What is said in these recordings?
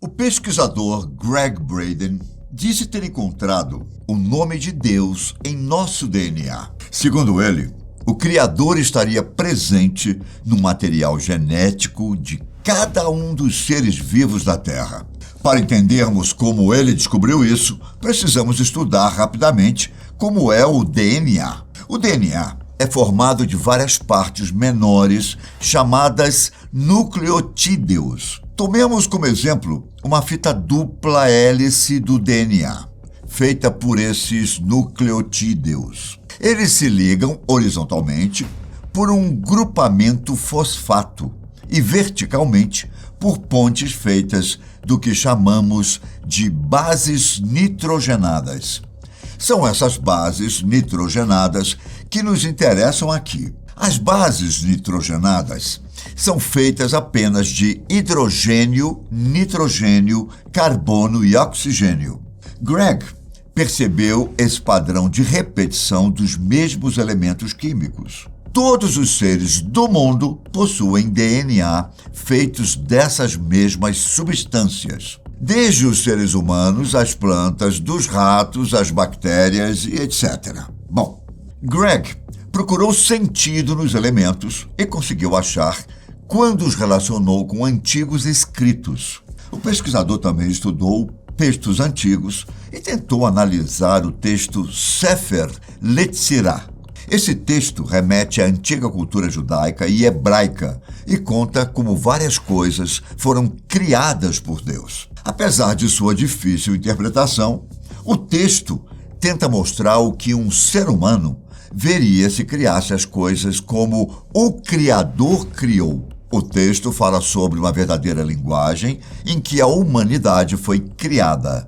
O pesquisador Gregg Braden disse ter encontrado o nome de Deus em nosso DNA. Segundo ele, o Criador estaria presente no material genético de cada um dos seres vivos da Terra. Para entendermos como ele descobriu isso, precisamos estudar rapidamente como é o DNA. O DNA é formado de várias partes menores chamadas nucleotídeos. Tomemos como exemplo uma fita dupla hélice do DNA, feita por esses nucleotídeos. Eles se ligam horizontalmente por um grupamento fosfato e verticalmente por pontes feitas do que chamamos de bases nitrogenadas. São essas bases nitrogenadas que nos interessam aqui. As bases nitrogenadas são feitas apenas de hidrogênio, nitrogênio, carbono e oxigênio. Gregg percebeu esse padrão de repetição dos mesmos elementos químicos. Todos os seres do mundo possuem DNA feitos dessas mesmas substâncias, desde os seres humanos, as plantas, dos ratos, as bactérias e etc. Bom, Gregg procurou sentido nos elementos e conseguiu achar quando os relacionou com antigos escritos. O pesquisador também estudou textos antigos e tentou analisar o texto Sefer Yetzirah. Esse texto remete à antiga cultura judaica e hebraica e conta como várias coisas foram criadas por Deus. Apesar de sua difícil interpretação, o texto tenta mostrar o que um ser humano veria se criasse as coisas como o Criador criou. O texto fala sobre uma verdadeira linguagem em que a humanidade foi criada.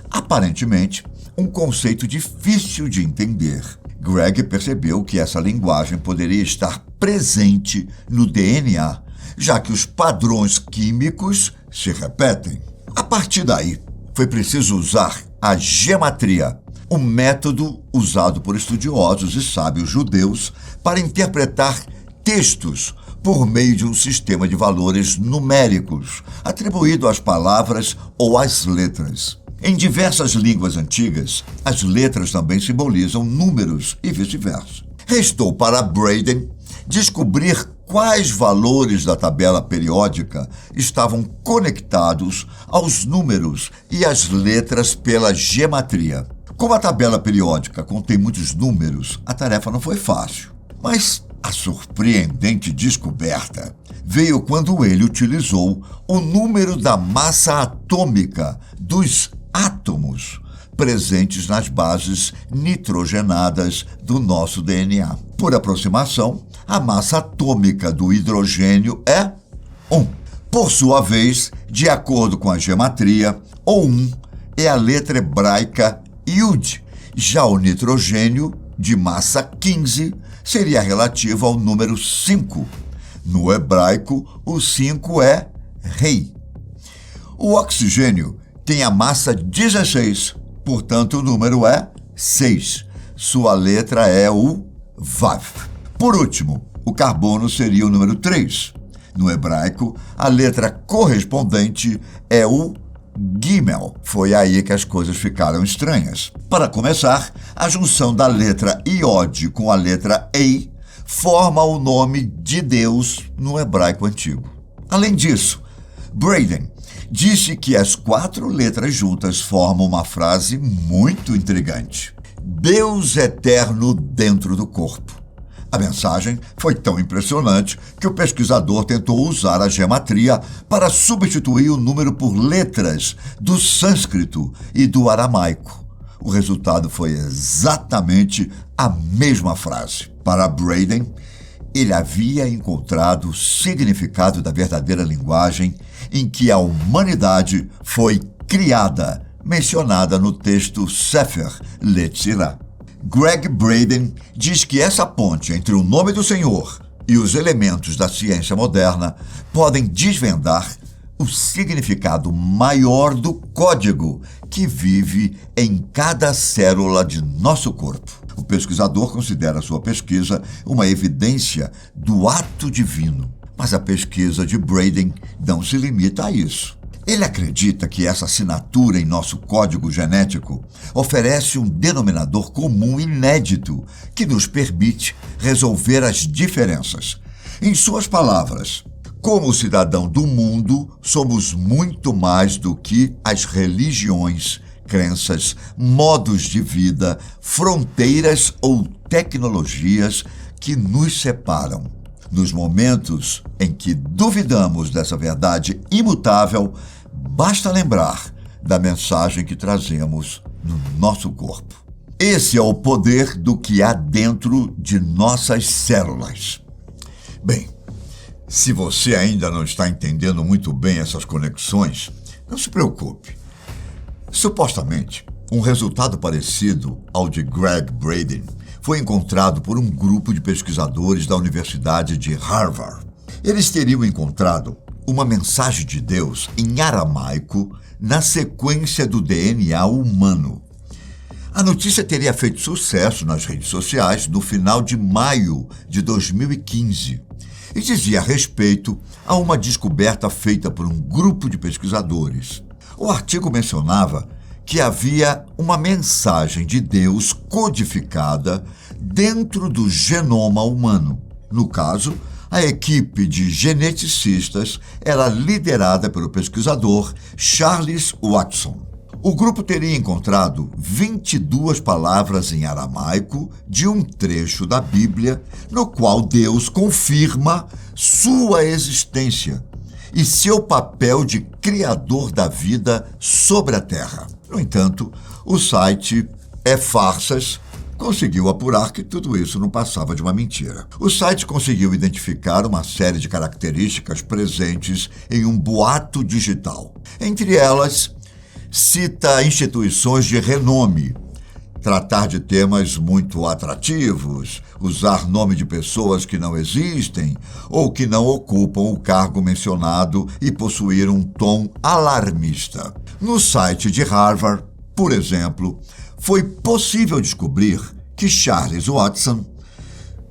Aparentemente, um conceito difícil de entender. Gregg percebeu que essa linguagem poderia estar presente no DNA, já que os padrões químicos se repetem. A partir daí, foi preciso usar a gematria, um método usado por estudiosos e sábios judeus para interpretar textos por meio de um sistema de valores numéricos, atribuído às palavras ou às letras. Em diversas línguas antigas, as letras também simbolizam números e vice-versa. Restou para Braden descobrir quais valores da tabela periódica estavam conectados aos números e às letras pela gematria. Como a tabela periódica contém muitos números, a tarefa não foi fácil. Mas a surpreendente descoberta veio quando ele utilizou o número da massa atômica dos átomos presentes nas bases nitrogenadas do nosso DNA. Por aproximação, a massa atômica do hidrogênio é 1. Por sua vez, de acordo com a gematria, o 1 é a letra hebraica Yud. Já o nitrogênio, de massa 15, seria relativo ao número 5. No hebraico, o 5 é Rei. O oxigênio tem a massa 16, portanto o número é 6. Sua letra é o Vav. Por último, o carbono seria o número 3. No hebraico, a letra correspondente é o Gimel. Foi aí que as coisas ficaram estranhas. Para começar, a junção da letra Iod com a letra Ei forma o nome de Deus no hebraico antigo. Além disso, Braden disse que as 4 letras juntas formam uma frase muito intrigante. Deus eterno dentro do corpo. A mensagem foi tão impressionante que o pesquisador tentou usar a gematria para substituir o número por letras do sânscrito e do aramaico. O resultado foi exatamente a mesma frase. Para Braden, ele havia encontrado o significado da verdadeira linguagem em que a humanidade foi criada, mencionada no texto Sefer Yetzirah. Gregg Braden diz que essa ponte entre o nome do Senhor e os elementos da ciência moderna podem desvendar o significado maior do código que vive em cada célula de nosso corpo. O pesquisador considera sua pesquisa uma evidência do ato divino, mas a pesquisa de Braden não se limita a isso. Ele acredita que essa assinatura em nosso código genético oferece um denominador comum inédito que nos permite resolver as diferenças. Em suas palavras, como cidadão do mundo, somos muito mais do que as religiões, crenças, modos de vida, fronteiras ou tecnologias que nos separam. Nos momentos em que duvidamos dessa verdade imutável, basta lembrar da mensagem que trazemos no nosso corpo. Esse é o poder do que há dentro de nossas células. Bem, se você ainda não está entendendo muito bem essas conexões, não se preocupe. Supostamente, um resultado parecido ao de Greg Braden foi encontrado por um grupo de pesquisadores da Universidade de Harvard. Eles teriam encontrado uma mensagem de Deus em aramaico na sequência do DNA humano. A notícia teria feito sucesso nas redes sociais no final de maio de 2015 e dizia respeito a uma descoberta feita por um grupo de pesquisadores. O artigo mencionava que havia uma mensagem de Deus codificada dentro do genoma humano. No caso, a equipe de geneticistas era liderada pelo pesquisador Charles Watson. O grupo teria encontrado 22 palavras em aramaico de um trecho da Bíblia, no qual Deus confirma sua existência e seu papel de criador da vida sobre a Terra. No entanto, o site Farsas conseguiu apurar que tudo isso não passava de uma mentira. O site conseguiu identificar uma série de características presentes em um boato digital. Entre elas, cita instituições de renome, tratar de temas muito atrativos, usar nome de pessoas que não existem ou que não ocupam o cargo mencionado e possuir um tom alarmista. No site de Harvard, por exemplo, foi possível descobrir que Charles Watson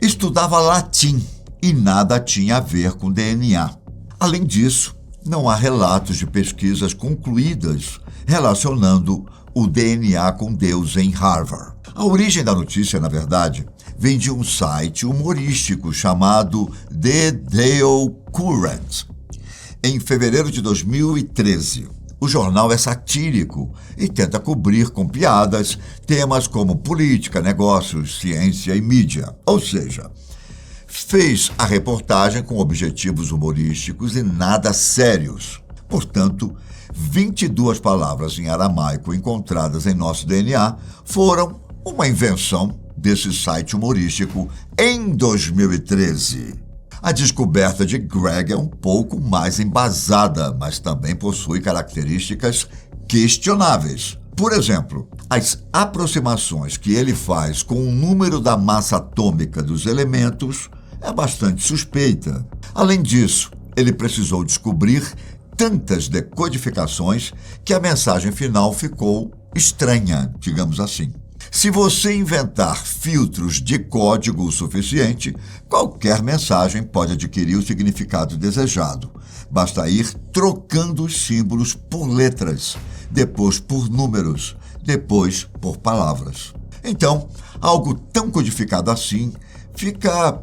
estudava latim e nada tinha a ver com DNA. Além disso, não há relatos de pesquisas concluídas relacionando o DNA com Deus em Harvard. A origem da notícia, na verdade, vem de um site humorístico chamado The Daily Current. Em fevereiro de 2013, o jornal é satírico e tenta cobrir com piadas temas como política, negócios, ciência e mídia. Ou seja, fez a reportagem com objetivos humorísticos e nada sérios. Portanto, 22 palavras em aramaico encontradas em nosso DNA foram uma invenção desse site humorístico em 2013. A descoberta de Greg é um pouco mais embasada, mas também possui características questionáveis. Por exemplo, as aproximações que ele faz com o número da massa atômica dos elementos é bastante suspeita. Além disso, ele precisou descobrir tantas decodificações que a mensagem final ficou estranha, digamos assim. Se você inventar filtros de código o suficiente, qualquer mensagem pode adquirir o significado desejado. Basta ir trocando os símbolos por letras, depois por números, depois por palavras. Então, algo tão codificado assim fica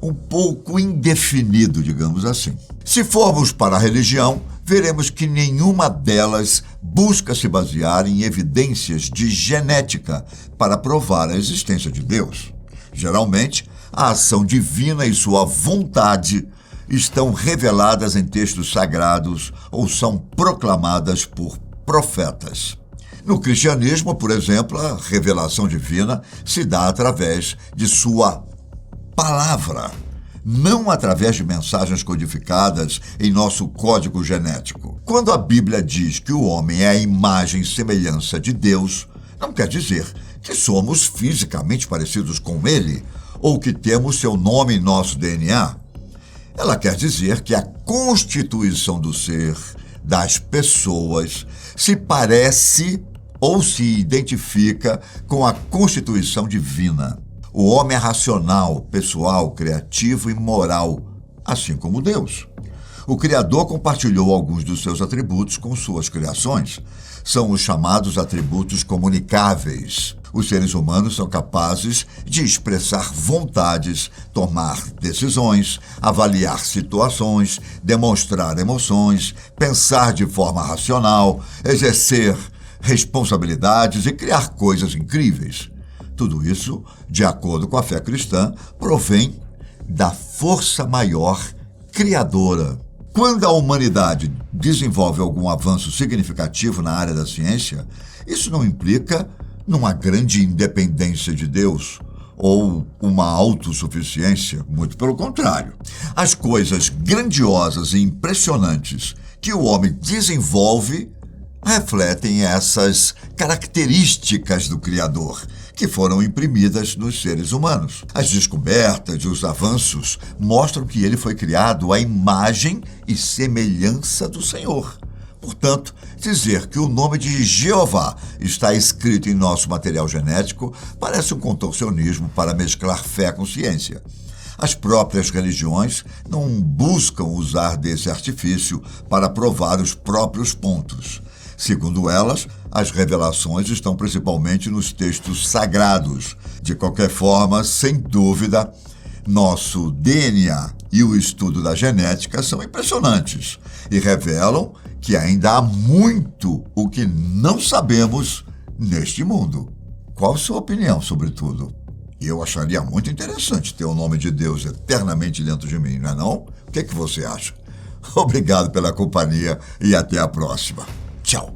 um pouco indefinido, digamos assim. Se formos para a religião, veremos que nenhuma delas busca se basear em evidências de genética para provar a existência de Deus. Geralmente, a ação divina e sua vontade estão reveladas em textos sagrados ou são proclamadas por profetas. No cristianismo, por exemplo, a revelação divina se dá através de sua palavra, não através de mensagens codificadas em nosso código genético. Quando a Bíblia diz que o homem é a imagem e semelhança de Deus, não quer dizer que somos fisicamente parecidos com ele ou que temos seu nome em nosso DNA. Ela quer dizer que a constituição do ser, das pessoas, se parece ou se identifica com a constituição divina. O homem é racional, pessoal, criativo e moral, assim como Deus. O Criador compartilhou alguns dos seus atributos com suas criações. São os chamados atributos comunicáveis. Os seres humanos são capazes de expressar vontades, tomar decisões, avaliar situações, demonstrar emoções, pensar de forma racional, exercer responsabilidades e criar coisas incríveis. Tudo isso, de acordo com a fé cristã, provém da força maior criadora. Quando a humanidade desenvolve algum avanço significativo na área da ciência, isso não implica numa grande independência de Deus ou uma autossuficiência, muito pelo contrário. As coisas grandiosas e impressionantes que o homem desenvolve refletem essas características do Criador, que foram imprimidas nos seres humanos. As descobertas e os avanços mostram que ele foi criado à imagem e semelhança do Senhor. Portanto, dizer que o nome de Jeová está escrito em nosso material genético parece um contorcionismo para mesclar fé com ciência. As próprias religiões não buscam usar desse artifício para provar os próprios pontos. Segundo elas, as revelações estão principalmente nos textos sagrados. De qualquer forma, sem dúvida, nosso DNA e o estudo da genética são impressionantes e revelam que ainda há muito o que não sabemos neste mundo. Qual a sua opinião sobre tudo? Eu acharia muito interessante ter o nome de Deus eternamente dentro de mim, não é não? O que você acha? Obrigado pela companhia e até a próxima. Tchau.